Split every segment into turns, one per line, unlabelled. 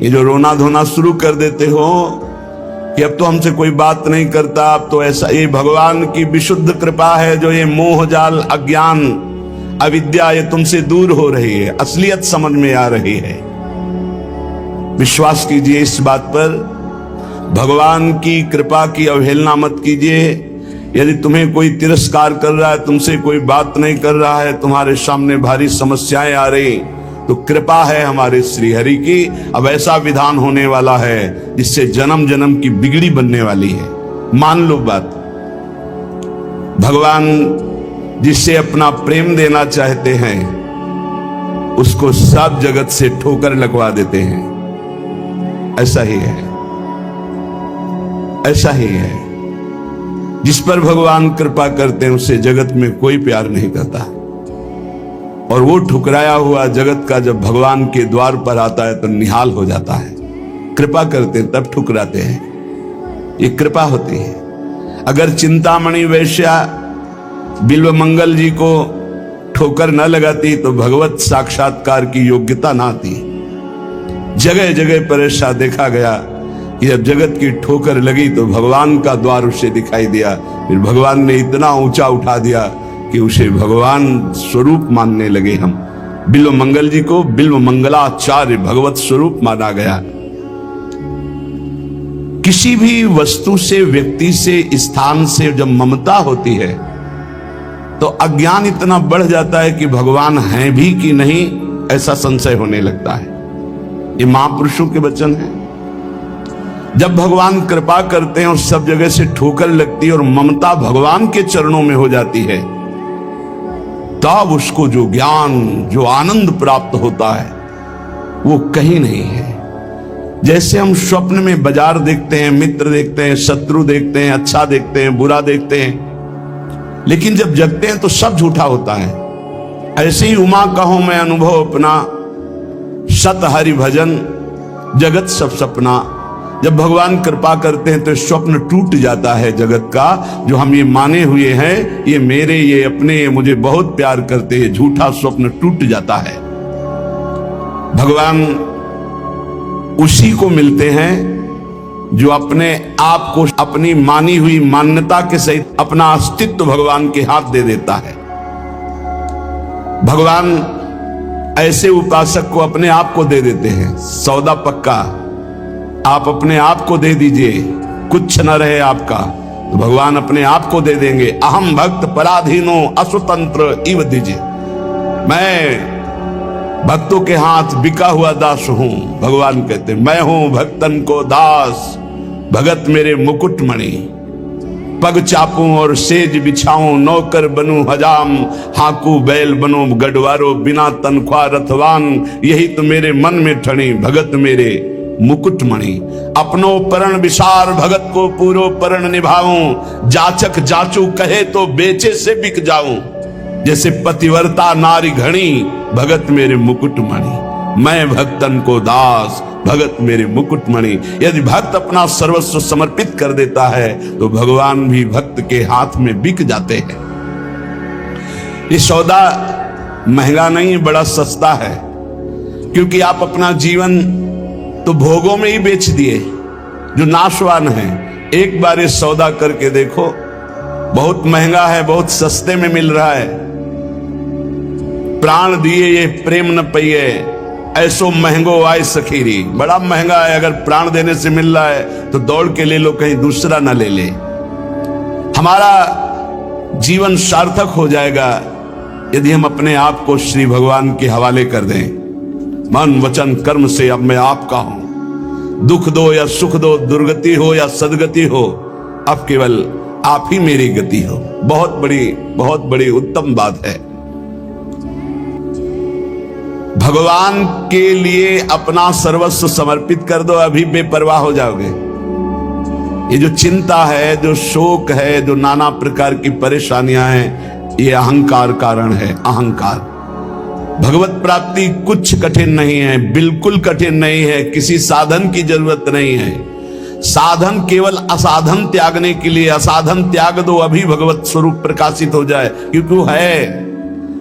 ये जो रोना धोना शुरू कर देते हो कि अब तो हमसे कोई बात नहीं करता, अब तो ऐसा, ये भगवान की विशुद्ध कृपा है जो ये मोह जाल, अज्ञान, अविद्या ये तुमसे दूर हो रही है, असलियत समझ में आ रही है। विश्वास कीजिए इस बात पर, भगवान की कृपा की अवहेलना मत कीजिए। यदि तुम्हें कोई तिरस्कार कर रहा है, तुमसे कोई बात नहीं कर रहा है, तुम्हारे सामने भारी समस्याएं आ रही, तो कृपा है हमारे श्री हरि की। अब ऐसा विधान होने वाला है जिससे जन्म जन्म की बिगड़ी बनने वाली है। मान लो बात, भगवान जिससे अपना प्रेम देना चाहते हैं उसको सब जगत से ठोकर लगवा देते हैं। ऐसा ही है, ऐसा ही है। जिस पर भगवान कृपा करते हैं उससे जगत में कोई प्यार नहीं करता, और वो ठुकराया हुआ जगत का जब भगवान के द्वार पर आता है तो निहाल हो जाता है। कृपा करते हैं तब ठुकराते हैं, ये कृपा होती है। अगर चिंतामणि वैश्या बिल्वमंगल जी को ठोकर न लगाती तो भगवत साक्षात्कार की योग्यता ना आती। जगह जगह पर ऐसा देखा गया कि जब जगत की ठोकर लगी तो भगवान का द्वार उसे दिखाई दिया, फिर भगवान ने इतना ऊंचा उठा दिया कि उसे भगवान स्वरूप मानने लगे हम। बिल्वमंगल जी को बिल्वमंगलाचार्य भगवत स्वरूप माना गया। किसी भी वस्तु से, व्यक्ति से, स्थान से जब ममता होती है तो अज्ञान इतना बढ़ जाता है कि भगवान हैं भी कि नहीं ऐसा संशय होने लगता है। ये महापुरुषों के वचन हैं। जब भगवान कृपा करते हैं और सब जगह से ठोकर लगती है और ममता भगवान के चरणों में हो जाती है, तब उसको जो ज्ञान, जो आनंद प्राप्त होता है वो कहीं नहीं है। जैसे हम स्वप्न में बाजार देखते हैं, मित्र देखते हैं, शत्रु देखते हैं, अच्छा देखते हैं, बुरा देखते हैं, लेकिन जब जगते हैं तो सब झूठा होता है। ऐसे ही उमा कहो मैं अनुभव अपना, सत हरि भजन जगत सब सपना। जब भगवान कृपा करते हैं तो स्वप्न टूट जाता है जगत का, जो हम ये माने हुए हैं ये मेरे, ये अपने, ये मुझे बहुत प्यार करते हैं, झूठा स्वप्न टूट जाता है। भगवान उसी को मिलते हैं जो अपने आप को, अपनी मानी हुई मान्यता के सहित अपना अस्तित्व भगवान के हाथ दे देता है। भगवान ऐसे उपासक को अपने आप को दे देते हैं। सौदा पक्का, आप अपने आप को दे दीजिए, कुछ न रहे आपका, तो भगवान अपने आप को दे देंगे। अहम भक्त पराधीनो असुतंत्र इव दीजिए, मैं भक्तों के हाथ बिका हुआ दास हूं। भगवान कहते मैं हूं भक्तन को दास, भगत मेरे मुकुटमणि। पग चापूं और सेज बिछाऊं, नौकर बनूं हजाम, हाकू बैल बनो गढ़वारो, बिना तनख्वाह रथवान, यही तो मेरे मन में ठणी, भगत मेरे मुकुटमणि। अपनो परण विसार, भगत को पूरो परण निभाऊं, जाचक जाचू कहे तो बेचे से बिक जाऊं। जैसे पतिव्रता नारी घणी, भगत मेरे मुकुटमणि। मैं भक्तन को दास, भगत मेरे मुकुटमणि। यदि भक्त अपना सर्वस्व समर्पित कर देता है तो भगवान भी भक्त के हाथ में बिक जाते हैं। ये सौदा महंगा नहीं, बड़ा सस्ता है, क्योंकि आप अपना जीवन तो भोगों में ही बेच दिए जो नाशवान है। एक बार ये सौदा करके देखो, बहुत महंगा है, बहुत सस्ते में मिल रहा है। प्राण दिए ये प्रेम न पइए, ऐसो महंगो आय सखीरी। बड़ा महंगा है, अगर प्राण देने से मिल रहा है तो दौड़ के ले लो, कहीं दूसरा ना ले ले। हमारा जीवन सार्थक हो जाएगा यदि हम अपने आप को श्री भगवान के हवाले कर दें। मन वचन कर्म से अब मैं आपका हूं। दुख दो या सुख दो, दुर्गति हो या सदगति हो, अब केवल आप ही मेरी गति हो। बहुत बड़ी उत्तम बात है। भगवान के लिए अपना सर्वस्व समर्पित कर दो, अभी बेपरवाह हो जाओगे। ये जो चिंता है, जो शोक है, जो नाना प्रकार की परेशानियां हैं, ये अहंकार कारण है। अहंकार। भगवत प्राप्ति कुछ कठिन नहीं है, बिल्कुल कठिन नहीं है, किसी साधन की जरूरत नहीं है। साधन केवल असाधन त्यागने के लिए, असाधन त्याग दो, अभी भगवत स्वरूप प्रकाशित हो जाए। क्योंकि वो है,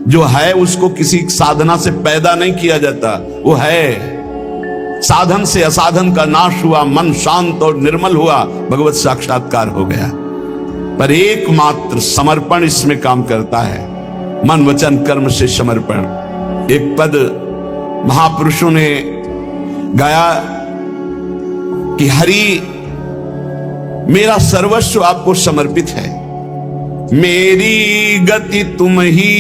जो है उसको किसी साधना से पैदा नहीं किया जाता, वो है। साधन से असाधन का नाश हुआ, मन शांत और निर्मल हुआ, भगवत साक्षात्कार हो गया। पर एकमात्र समर्पण इसमें काम करता है, मन वचन कर्म से समर्पण। एक पद महापुरुषों ने गाया कि हरि मेरा सर्वस्व आपको समर्पित है, मेरी गति तुम ही,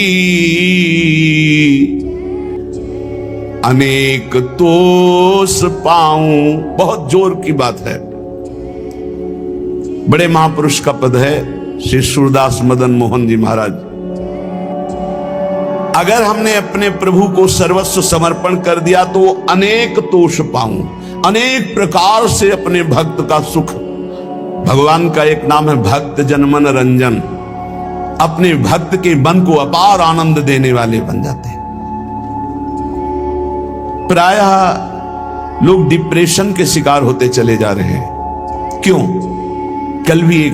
अनेक तोष पाऊं। बहुत जोर की बात है, बड़े महापुरुष का पद है, श्री सूरदास मदन मोहन जी महाराज। अगर हमने अपने प्रभु को सर्वस्व समर्पण कर दिया तो अनेक तोष पाऊं, अनेक प्रकार से अपने भक्त का सुख। भगवान का एक नाम है भक्त जनमन रंजन, अपने भक्त के मन को अपार आनंद देने वाले बन जाते हैं। प्रायः लोग डिप्रेशन के शिकार होते चले जा रहे हैं। क्यों? कल भी एक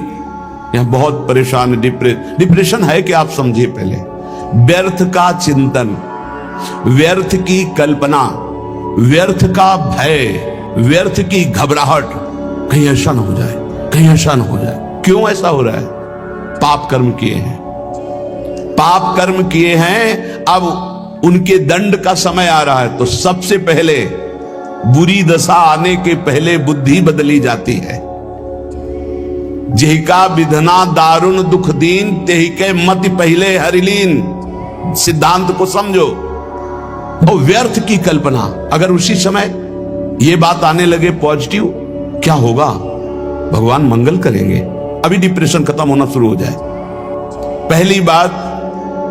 यहां बहुत परेशान है। डिप्रेशन है कि आप समझिए पहले, व्यर्थ का चिंतन, व्यर्थ की कल्पना, व्यर्थ का भय, व्यर्थ की घबराहट, कहीं ऐसा ना हो जाए, कहीं ऐसा ना हो जाए। क्यों ऐसा हो रहा है? पाप कर्म किए हैं, पाप कर्म किए हैं, अब उनके दंड का समय आ रहा है। तो सबसे पहले बुरी दशा आने के पहले बुद्धि बदली जाती है। जेहिका विधना दारुण दुख दीन, तेहि के मति पहले हरिलीन। सिद्धांत को समझो। और व्यर्थ की कल्पना, अगर उसी समय ये बात आने लगे पॉजिटिव, क्या होगा? भगवान मंगल करेंगे, अभी डिप्रेशन खत्म होना शुरू हो जाए। पहली बात,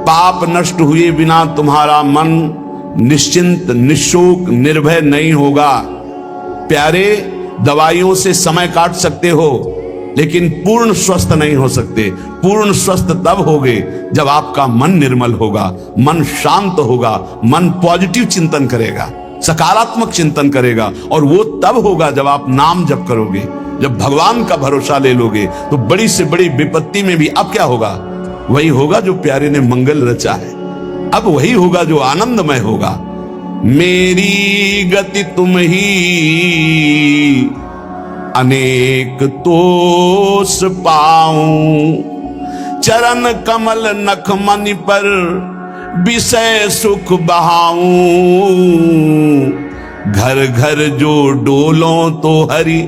पाप नष्ट हुए बिना तुम्हारा मन निश्चिंत, निशोक, निर्भय नहीं होगा। प्यारे, दवाइयों से समय काट सकते हो, लेकिन पूर्ण स्वस्थ नहीं हो सकते। पूर्ण स्वस्थ तब होगे जब आपका मन निर्मल होगा, मन शांत होगा, मन पॉजिटिव चिंतन करेगा, सकारात्मक चिंतन करेगा। और वो तब होगा जब आप नाम जप करोगे, जब भगवान का भरोसा ले लोगे। तो बड़ी से बड़ी विपत्ति में भी अब क्या होगा? वही होगा जो प्यारे ने मंगल रचा है। अब वही होगा जो आनंदमय होगा। मेरी गति तुम ही, अनेक तोष पाऊं। चरण कमल नख मनि पर विषय सुख बहाऊं। घर घर जो डोलो तो हरि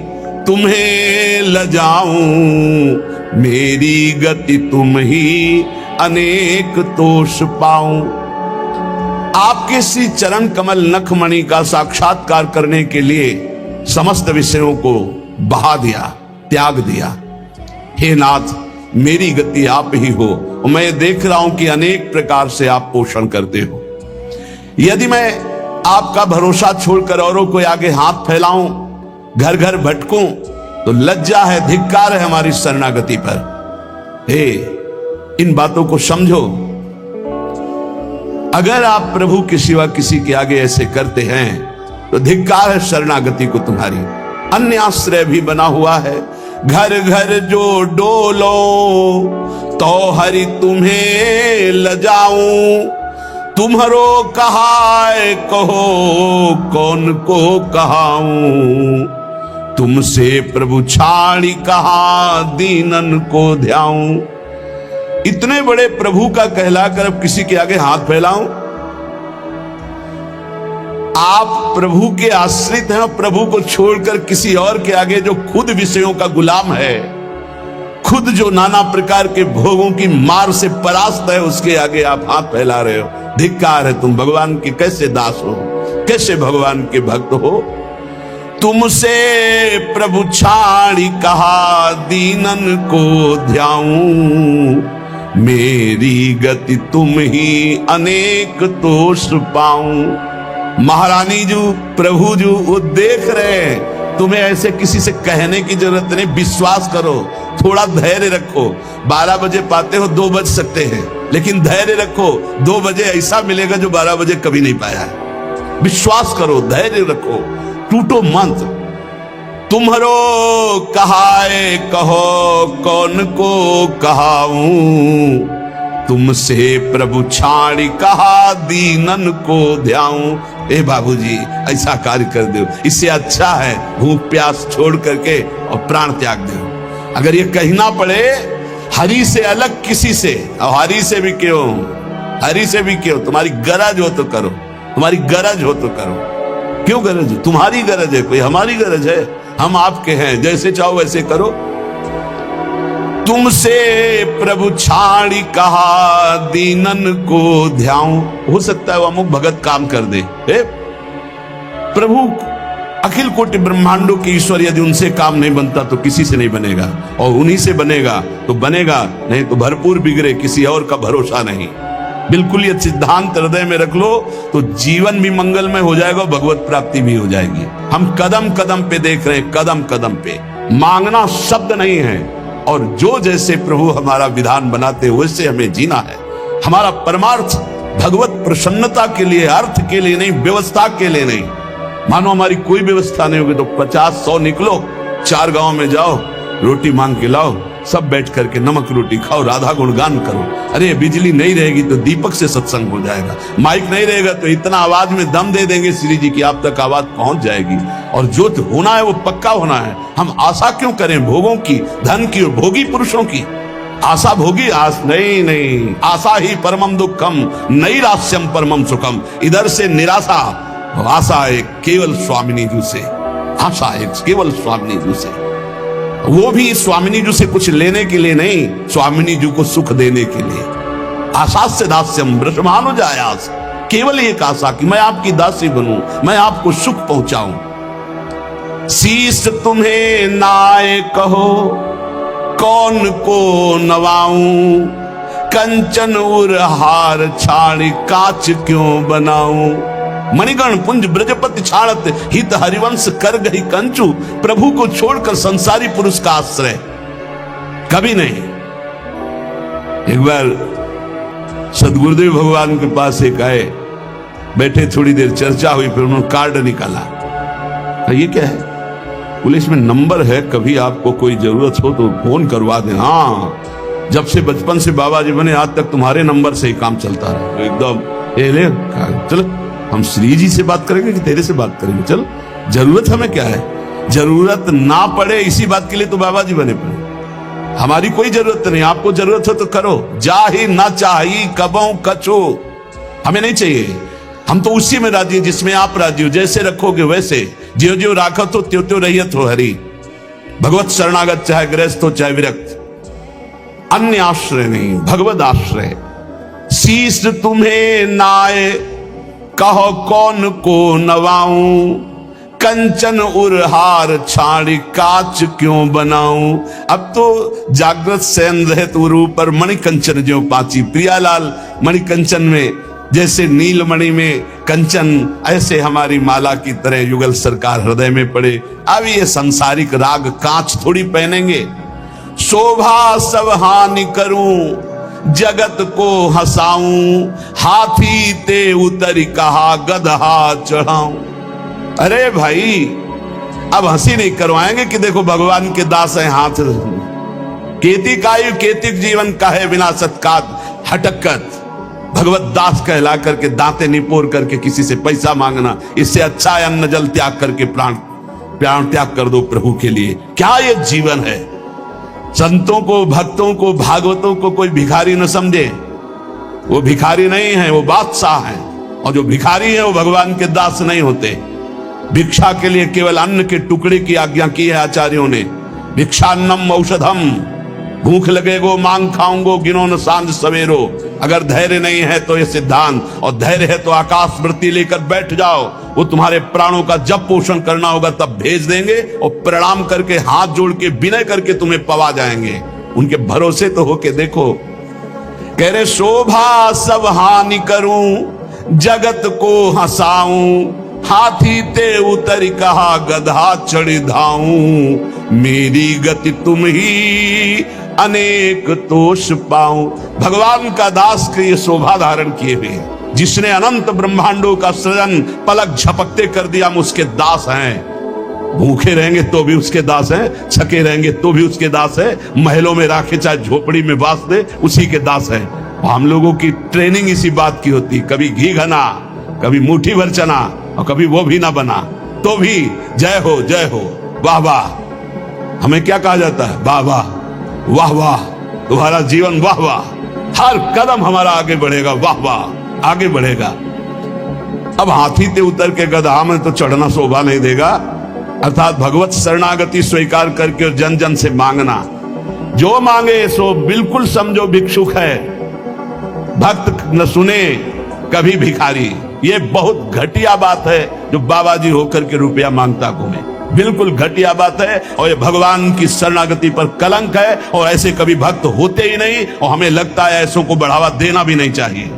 तुम्हें लजाऊं। मेरी गति तुम ही, अनेक तोष पाऊं। आपके श्री चरण कमल नखमणि का साक्षात्कार करने के लिए समस्त विषयों को बहा दिया, त्याग दिया। हे नाथ, मेरी गति आप ही हो। और मैं देख रहा हूं कि अनेक प्रकार से आप पोषण करते हो। यदि मैं आपका भरोसा छोड़कर औरों को आगे हाथ फैलाऊं, घर घर भटकूं, तो लज्जा है, धिक्कार है हमारी शरणागति पर। हे, इन बातों को समझो। अगर आप प्रभु के सिवा किसी के आगे ऐसे करते हैं तो धिक्कार है शरणागति को तुम्हारी। अन्य आश्रय भी बना हुआ है। घर घर जो डोलो तो हरि तुम्हें लजाऊं। तुम्हारो कहाय कहो, कौन को कहाऊं। तुमसे प्रभु छाड़ी कहा, दीनन को ध्याऊं। इतने बड़े प्रभु का कहलाकर अब किसी के आगे हाथ फैलाऊं? आप प्रभु के आश्रित हैं और प्रभु को छोड़कर किसी और के आगे, जो खुद विषयों का गुलाम है, खुद जो नाना प्रकार के भोगों की मार से परास्त है, उसके आगे आप हाथ फैला रहे हो। धिक्कार है, तुम भगवान के कैसे दास हो, कैसे भगवान के भक्त हो। तुमसे प्रभु छाड़ी कहा, दीनन को ध्याऊं। मेरी गति तुम ही, अनेक तोष पाऊं। महारानी जी, प्रभु जी वो देख रहे हैं। तुम्हें ऐसे किसी से कहने की जरूरत नहीं। विश्वास करो, थोड़ा धैर्य रखो। 12 बजे पाते हो, 2 बज सकते हैं, लेकिन धैर्य रखो। 2 बजे ऐसा मिलेगा जो 12 बजे कभी नहीं पाया है। विश्वास करो, धैर्य रखो, टूटो मत। तुम्हारो कहाए कहो, कौन को कहाऊं। तुमसे प्रभु छाड़ी कहा, दीनन को ध्याऊं। ए बाबूजी ऐसा कार्य कर दो, इससे अच्छा है भूख प्यास छोड़ करके और प्राण त्याग दो। अगर ये कहना पड़े हरि से अलग किसी से, और हरि से भी क्यों, हरि से भी क्यों, तुम्हारी गरज हो तो करो, तुम्हारी गरज हो तो करो। क्यों गरज है? तुम्हारी गरज है, कोई हमारी गरज है? हम आपके हैं, जैसे चाहो वैसे करो। तुमसे प्रभु छाड़ी कहा दीनन को ध्याऊं। हो सकता है वो अमुक भगत काम कर दे। प्रभु अखिल कोटि ब्रह्मांडों के ईश्वर यदि उनसे काम नहीं बनता तो किसी से नहीं बनेगा, और उन्हीं से बनेगा तो बनेगा, नहीं तो भरपूर बिगड़े, किसी और का भरोसा नहीं। बिल्कुल ये सिद्धांत हृदय में रख लो तो जीवन भी मंगलमय हो जाएगा, भगवत प्राप्ति भी हो जाएगी। हम कदम कदम पे देख रहे हैं, कदम कदम पे। मांगना शब्द नहीं है, और जो जैसे प्रभु हमारा विधान बनाते वैसे हमें जीना है। हमारा परमार्थ भगवत प्रसन्नता के लिए, अर्थ के लिए नहीं, व्यवस्था के लिए नहीं। मानो हमारी कोई व्यवस्था नहीं होगी तो 50-100 निकलो, 4 गांव में जाओ, रोटी मांग के लाओ, सब बैठ करके नमक रोटी खाओ, राधा गुणगान करो। अरे बिजली नहीं रहेगी तो दीपक से सत्संग हो जाएगा, माइक नहीं रहेगा तो इतना आवाज में दम दे देंगे श्री जी की आप तक आवाज पहुंच जाएगी। और जो होना है वो पक्का होना है। हम आशा क्यों करें भोगों की, धन की और भोगी पुरुषों की? आशा भोगी आस नहीं, नहीं, आशा ही परमम दुखम नैराश्यम परमम सुखम। इधर से निराशा, आशा है केवल स्वामिनी जी से, आशा है केवल स्वामिनी जी से, वो भी स्वामिनी जी से कुछ लेने के लिए नहीं, स्वामिनी जी को सुख देने के लिए। आशा से दास्यम ब्रह्मानु जायास, केवल एक आशा कि मैं आपकी दासी बनूं, मैं आपको सुख पहुंचाऊं। शीश तुम्हें नाय कहो कौन को नवाऊं, कंचन उर हार छाड़ काच क्यों बनाऊं। मणिगण पुंज ब्रजपति छाड़त हित हरिवंश कर गई कंचू। प्रभु को छोड़कर संसारी पुरुष का आश्रय कभी नहीं। एक बार सदगुरुदेव भगवान के पास एक आए, बैठे, थोड़ी देर चर्चा हुई, फिर उन्होंने कार्ड निकाला। ये क्या है? पुलिस में नंबर है, कभी आपको कोई जरूरत हो तो फोन करवा दें। हाँ, जब से बचपन से बाबा जी बने आज तक तुम्हारे नंबर से ही काम चलता रहा। एकदम ये ले, चलो हम श्री जी से बात करेंगे कि तेरे से बात करेंगे? चल, जरूरत हमें क्या है? जरूरत ना पड़े इसी बात के लिए तो बाबा जी बने पड़े। हमारी कोई जरूरत नहीं, आपको जरूरत हो तो करो। जा ही ना चाहिए कबों कछो, हमें नहीं चाहिए। हम तो उसी में राजी हैं जिसमें आप राजी हो। जैसे रखोगे वैसे, ज्यो ज्यो राखत हो त्यों त्यों रहियत हो हरि। भगवत शरणागत चाहे गृहस्थ हो चाहे विरक्त, अन्य आश्रय नहीं, भगवत आश्रय। शीश तुम्हें नाय कहो कौन को नवाऊं, कंचन उरहार छाड़ी काच क्यों बनाऊं। अब तो जागृत सैन रहत उरु पर मणि कंचन ज्यों पाची। प्रियालाल मणि कंचन में, जैसे नीलमणि में कंचन, ऐसे हमारी माला की तरह युगल सरकार हृदय में पड़े। अब ये संसारिक राग कांच थोड़ी पहनेंगे। शोभा सब हानि करूं जगत को हंसाऊं, हाथी ते उतरी कहा गदहा चढ़ाऊं। अरे भाई, अब हंसी नहीं करवाएंगे कि देखो भगवान के दास हैं, हाथ केती कायु केतिक जीवन का है बिना सत्कात हटकत। भगवत दास कहला करके दांते निपोर करके किसी से पैसा मांगना, इससे अच्छा है अन्न जल त्याग करके प्राण त्याग कर दो प्रभु के लिए। क्या ये जीवन है? संतों को, भक्तों को, भागवतों को कोई भिखारी न समझे। वो भिखारी नहीं है, वो बादशाह है। और जो भिखारी है वो भगवान के दास नहीं होते। भिक्षा के लिए केवल अन्न के टुकड़े की आज्ञा की है आचार्यों ने। भिक्षान्नम औषधम, भूख लगेगो मांग खाऊंगो गिनो न सांझ सवेरो। अगर धैर्य नहीं है तो ये सिद्धांत, और धैर्य है तो आकाश वृत्ति लेकर बैठ जाओ। वो तुम्हारे प्राणों का जब पोषण करना होगा तब भेज देंगे, और प्रणाम करके हाथ जोड़ के विनय करके तुम्हें पवा जाएंगे। उनके भरोसे तो होके देखो। कह रहे शोभा सब हानि करूं जगत को हंसाऊं, हाथी ते उतर कहा गधा चढ़ी धाऊं। मेरी गति तुम ही अनेक तोष पाऊं। भगवान का दास के ये शोभा धारण किए हुए, जिसने अनंत ब्रह्मांडों का सृजन पलक झपकते कर दिया, हम उसके दास हैं। भूखे रहेंगे तो भी उसके दास हैं, छके रहेंगे तो भी उसके दास है, महलों में राखे चाहे झोपड़ी में वास दे उसी के दास है। हम लोगों की ट्रेनिंग इसी बात की होती, कभी घी घना, कभी मुट्ठी भर चना और कभी वो भी ना बना तो भी जय हो वाह वाह। हमें क्या कहा जाता है? वाह वाह वाह वाह, तुम्हारा जीवन वाह वाह, हर कदम हमारा आगे बढ़ेगा, वाह वाह आगे बढ़ेगा। अब हाथी ते उतर के गधा में तो चढ़ना शोभा नहीं देगा। अर्थात भगवत शरणागति स्वीकार करके और जन जन से मांगना, जो मांगे सो बिल्कुल समझो भिक्षुक है, भक्त न सुने कभी भिखारी। ये बहुत घटिया बात है जो बाबा जी होकर के रुपया मांगता घूमे, बिल्कुल घटिया बात है और ये भगवान की शरणागति पर कलंक है। और ऐसे कभी भक्त होते ही नहीं और हमें लगता है ऐसों को बढ़ावा देना भी नहीं चाहिए,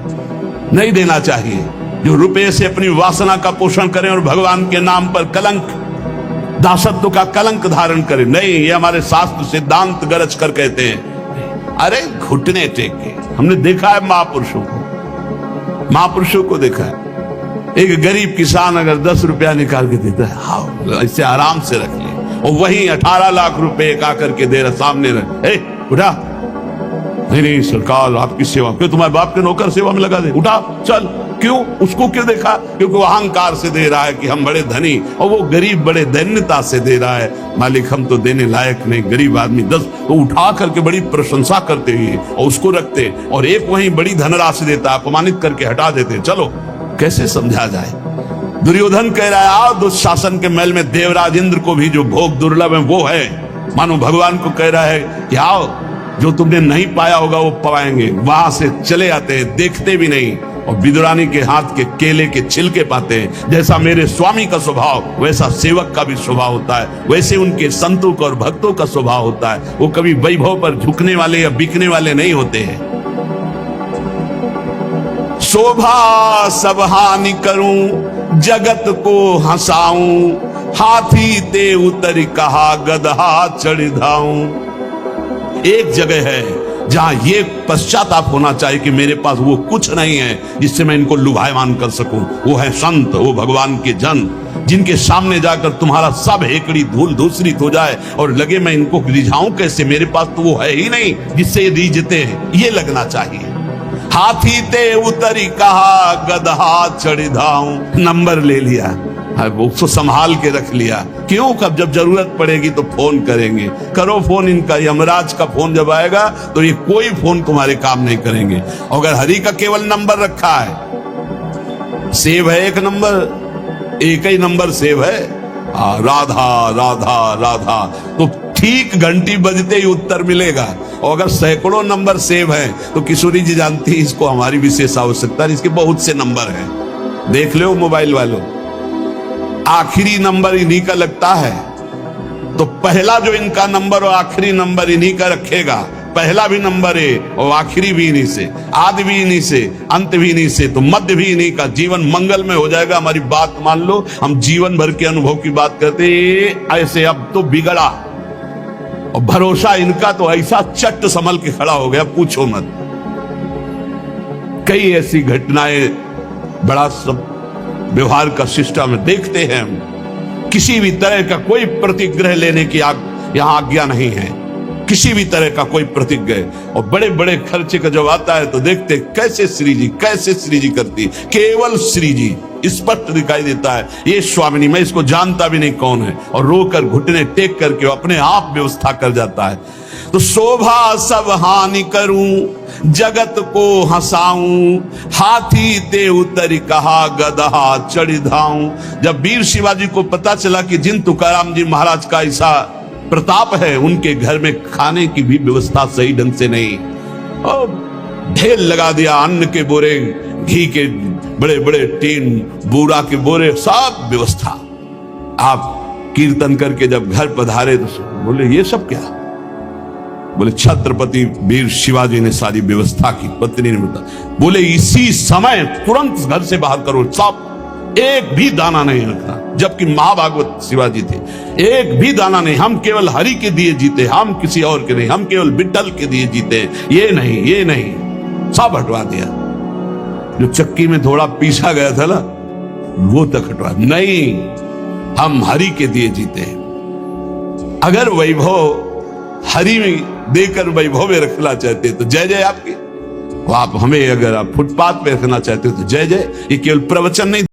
नहीं देना चाहिए। जो रुपये से अपनी वासना का पोषण करें और भगवान के नाम पर कलंक, दासत्व का कलंक धारण करें, नहीं, ये हमारे शास्त्र सिद्धांत गरज कर कहते हैं। अरे घुटने टेके, हमने देखा है महापुरुषों को देखा है। एक गरीब किसान अगर 10 रुपया निकाल के देता है, हाँ इसे आराम से रख ले, और वहीं 18 लाख रुपए एक आकर के दे रहा सामने रख, उठा, नहीं सरकार आपकी सेवा, क्यों तुम्हारे बाप के नौकर सेवा में लगा दे, उठा चल। क्यों? उसको क्यों देखा? क्योंकि वो अहंकार से दे रहा है कि हम बड़े धनी, और वो गरीब बड़े दैन्यता से दे रहा है, मालिक हम तो देने लायक नहीं, गरीब आदमी 10, तो उठा करके बड़ी प्रशंसा करते हुए और उसको रखते, और एक वहीं बड़ी धनराशि देता, अपमानित करके हटा देते। चलो कैसे समझा जाए? दुर्योधन कह रहा है आओ दुशासन के महल में देवराज इंद्र को भी जो भोग दुर्लभ है वो है, मानो भगवान को कह रहा है कि आओ जो तुमने नहीं पाया होगा वो पाएंगे। वहां से चले आते हैं, देखते भी नहीं, और विदुरानी के हाथ के केले के छिलके पाते हैं। जैसा मेरे स्वामी का स्वभाव वैसा सेवक का भी स्वभाव होता है, वैसे उनके संतों का और भक्तों का स्वभाव होता है। वो कभी वैभव पर झुकने वाले या बिकने वाले नहीं होते हैं। शोभा सब हानि करूं, जगत को हंसाऊं, हाथी ते उतर कहा गदहा चढ़ धाऊं। एक जगह है जहां ये पश्चाताप होना चाहिए कि मेरे पास वो कुछ नहीं है जिससे मैं इनको लुभायमान कर सकूं। वो है संत, वो भगवान के जन, जिनके सामने जाकर तुम्हारा सब हेकड़ी धूल धूसरित हो जाए और लगे मैं इनको रिझाऊं कैसे, मेरे पास तो वो है ही नहीं जिससे ये रिझते हैं, ये लगना चाहिए। हाथी ते उतरी कहा गदहा चढ़ धाऊं, नंबर ले लिया, उसको संभाल के रख लिया। क्यों? कब जब जरूरत पड़ेगी तो फोन करेंगे। करो फोन इनका, यमराज का फोन जब आएगा तो ये कोई फोन तुम्हारे काम नहीं करेंगे। अगर हरि का केवल नंबर रखा है, सेव है एक नंबर, एक ही नंबर सेव है, राधा राधा राधा, तो ठीक घंटी बजते ही उत्तर मिलेगा। और अगर सैकड़ों नंबर सेव है तो किशोरी जी जानती है इसको हमारी विशेष आवश्यकता है, इसके बहुत से नंबर हैं। देख लो मोबाइल वालों, आखिरी नंबर इन्हीं का लगता है, तो पहला जो इनका नंबर और आखिरी नंबर इन्हीं का रखेगा। पहला भी नंबर है और आखिरी भी इन्हीं से, आदि भी इन्हीं से, अंत भी इन्हीं से, तो मध्य भी इन्हीं का। जीवन मंगल में हो जाएगा। हमारी बात मान लो, हम जीवन भर के अनुभव की बात करते ऐसे, अब तो बिगड़ा और भरोसा इनका तो ऐसा चट संभल के खड़ा हो गया, पूछो मत। कई ऐसी घटनाएं बड़ा सब व्यवहार का सिस्टम देखते हैं हम। किसी भी तरह का कोई प्रतिग्रह लेने की यहां आज्ञा नहीं है, किसी भी तरह का कोई प्रतिग्रह। और बड़े बड़े खर्चे का जब आता है तो देखते कैसे श्री जी करती, केवल श्री जी स्पष्ट दिखाई देता है। ये स्वामिनी, मैं इसको जानता भी नहीं कौन है, और रोकर घुटने टेक करके अपने आप व्यवस्था कर जाता है। तो शोभा सब हानि करूं, जगत को हंसाऊं, हाथी ते उतर कहा गदहा चढ़ धाऊं। जब वीर शिवाजी को पता चला कि जिन तुकाराम जी महाराज का ऐसा प्रताप है, उनके घर में खाने की भी व्यवस्था सही ढंग से नहीं, और ढेर लगा दिया, अन्न के बोरे, घी के बड़े बड़े टीन, बूरा के बोरे, सब व्यवस्था। आप कीर्तन करके जब घर पधारे तो बोले ये सब क्या? बोले छत्रपति वीर शिवाजी ने सारी व्यवस्था की। पत्नी ने बताया, बोले इसी समय तुरंत घर से बाहर करो, सब, एक भी दाना नहीं रखना। जबकि महाभागवत शिवाजी थे, एक भी दाना नहीं, हम केवल हरि के दिए जीते, हम किसी और के नहीं, हम केवल विठ्ठल के दिए जीते, ये नहीं, सब हटवा दिया। जो चक्की में थोड़ा पीसा गया था ना, वो तक हटवा, नहीं, हम हरि के दिए जीते हैं। अगर वैभव हरि में देकर वैभव में रखना चाहते तो जय जय आपकी, आप हमें, अगर आप फुटपाथ पे रखना चाहते हो तो जय जय। ये केवल प्रवचन नहीं